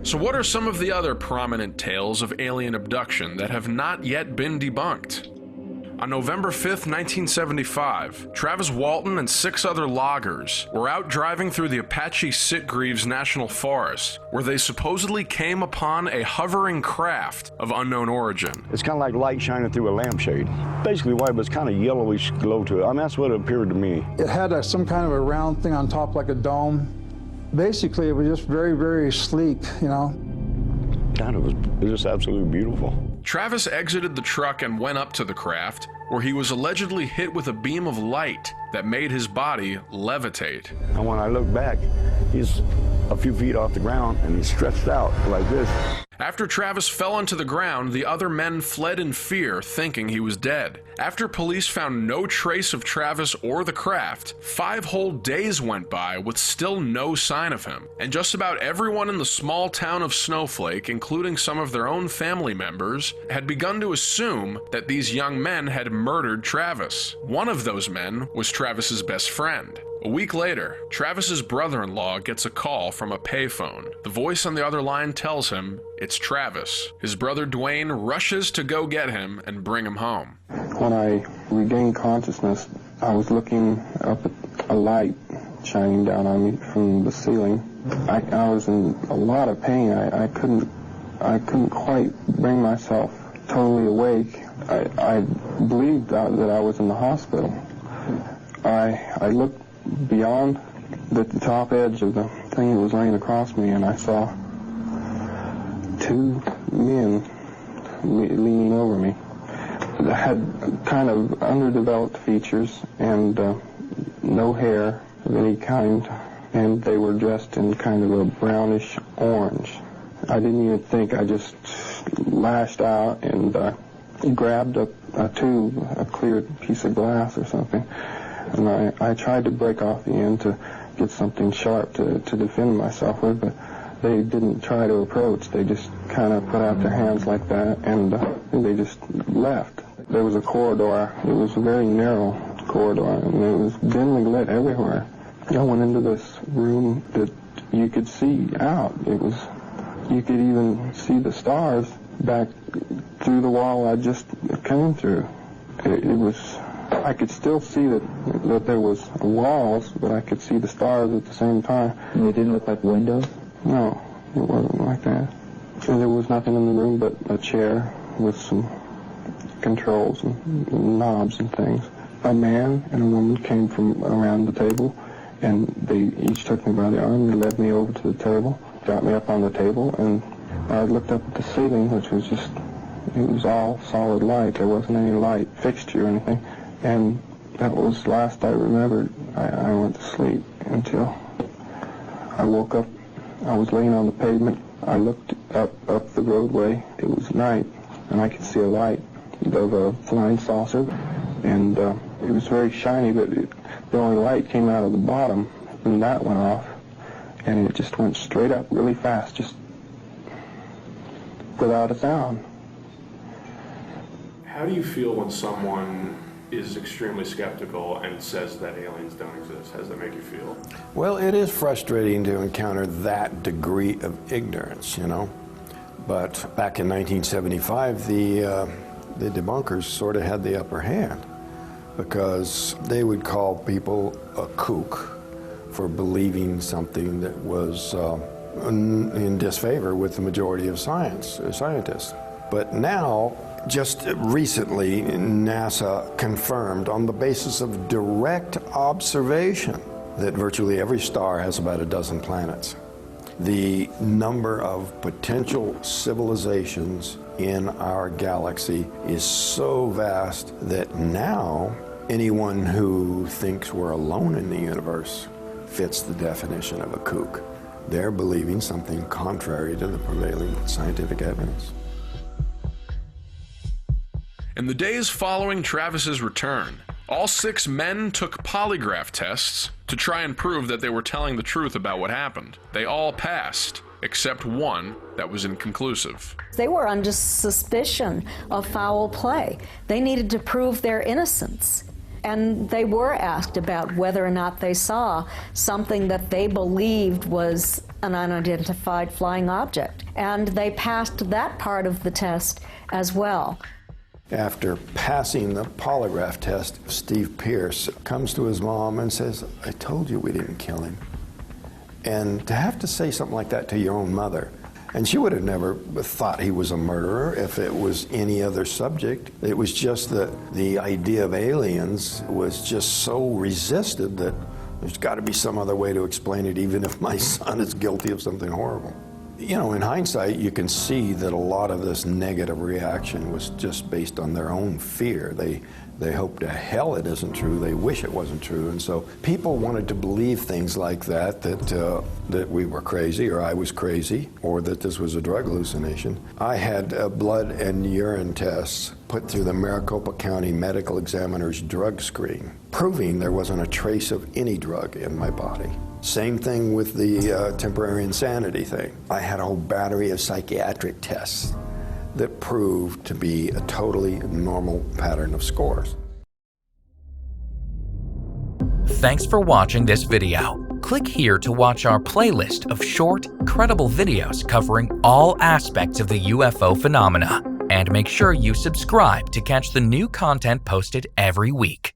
So what are some of the other prominent tales of alien abduction that have not yet been debunked? On November 5th, 1975, Travis Walton and 6 other loggers were out driving through the Apache Sitgreaves National Forest, where they supposedly came upon a hovering craft of unknown origin. It's kind of like light shining through a lampshade. Basically white, but it's kind of yellowish glow to it. I mean, that's what it appeared to me. It had some kind of a round thing on top like a dome. Basically, it was just very, very sleek, you know. God, it was just absolutely beautiful. Travis exited the truck and went up to the craft, where he was allegedly hit with a beam of light that made his body levitate. And when I look back, he's a few feet off the ground and he's stretched out like this. After Travis fell onto the ground, the other men fled in fear, thinking he was dead. After police found no trace of Travis or the craft, 5 whole days went by with still no sign of him. And just about everyone in the small town of Snowflake, including some of their own family members, had begun to assume that these young men had murdered Travis. One of those men was Travis's best friend. A week later, Travis's brother-in-law gets a call from a payphone. The voice on the other line tells him it's Travis. His brother Dwayne rushes to go get him and bring him home. When I regained consciousness, I was looking up at a light shining down on me from the ceiling. I was in a lot of pain. I couldn't quite bring myself totally awake. I believed that I was in the hospital. I looked beyond the top edge of the thing that was laying across me, and I saw 2 men leaning over me. They had kind of underdeveloped features and no hair of any kind, and they were dressed in kind of a brownish orange. I didn't even think. I just lashed out and grabbed a tube, a clear piece of glass or something. And I tried to break off the end to get something sharp to defend myself with, but they didn't try to approach. They just kind of put out their hands like that, and they just left. There was a corridor. It was a very narrow corridor, and it was dimly lit everywhere. I went into this room that you could see out. You could even see the stars back through the wall I just came through. I could still see that there was walls, but I could see the stars at the same time. And they didn't look like windows? No, it wasn't like that. And there was nothing in the room but a chair with some controls and knobs and things. A man and a woman came from around the table, and they each took me by the arm and led me over to the table, got me up on the table, and I looked up at the ceiling, which was it was all solid light. There wasn't any light fixture or anything. And that was last I remembered. I went to sleep until I woke up. I was laying on the pavement. I looked up the roadway. It was night, and I could see a light of a flying saucer. And it was very shiny, but the only light came out of the bottom, and that went off. And it just went straight up really fast, just without a sound. How do you feel when someone is extremely skeptical and says that aliens don't exist? How does that make you feel? Well, it is frustrating to encounter that degree of ignorance, you know. But back in 1975, the debunkers sort of had the upper hand, because they would call people a kook for believing something that was in disfavor with the majority of scientists. But now, just recently, NASA confirmed on the basis of direct observation that virtually every star has about a dozen planets. The number of potential civilizations in our galaxy is so vast that now anyone who thinks we're alone in the universe fits the definition of a kook. They're believing something contrary to the prevailing scientific evidence. In the days following Travis's return, all 6 men took polygraph tests to try and prove that they were telling the truth about what happened. They all passed, except one that was inconclusive. They were under suspicion of foul play. They needed to prove their innocence. And they were asked about whether or not they saw something that they believed was an unidentified flying object. And they passed that part of the test as well. After passing the polygraph test, Steve Pierce comes to his mom and says, "I told you we didn't kill him." And to have to say something like that to your own mother, and she would have never thought he was a murderer if it was any other subject. It was just that the idea of aliens was just so resisted that there's got to be some other way to explain it, even if my son is guilty of something horrible. You know, in hindsight, you can see that a lot of this negative reaction was just based on their own fear. They hope to hell it isn't true. They wish it wasn't true. And so people wanted to believe things like that, that we were crazy, or I was crazy, or that this was a drug hallucination. I had blood and urine tests put through the Maricopa County Medical Examiner's drug screen, proving there wasn't a trace of any drug in my body. Same thing with the temporary insanity thing. I had a whole battery of psychiatric tests that proved to be a totally normal pattern of scores. Thanks for watching this video. Click here to watch our playlist of short, credible videos covering all aspects of the UFO phenomena. And make sure you subscribe to catch the new content posted every week.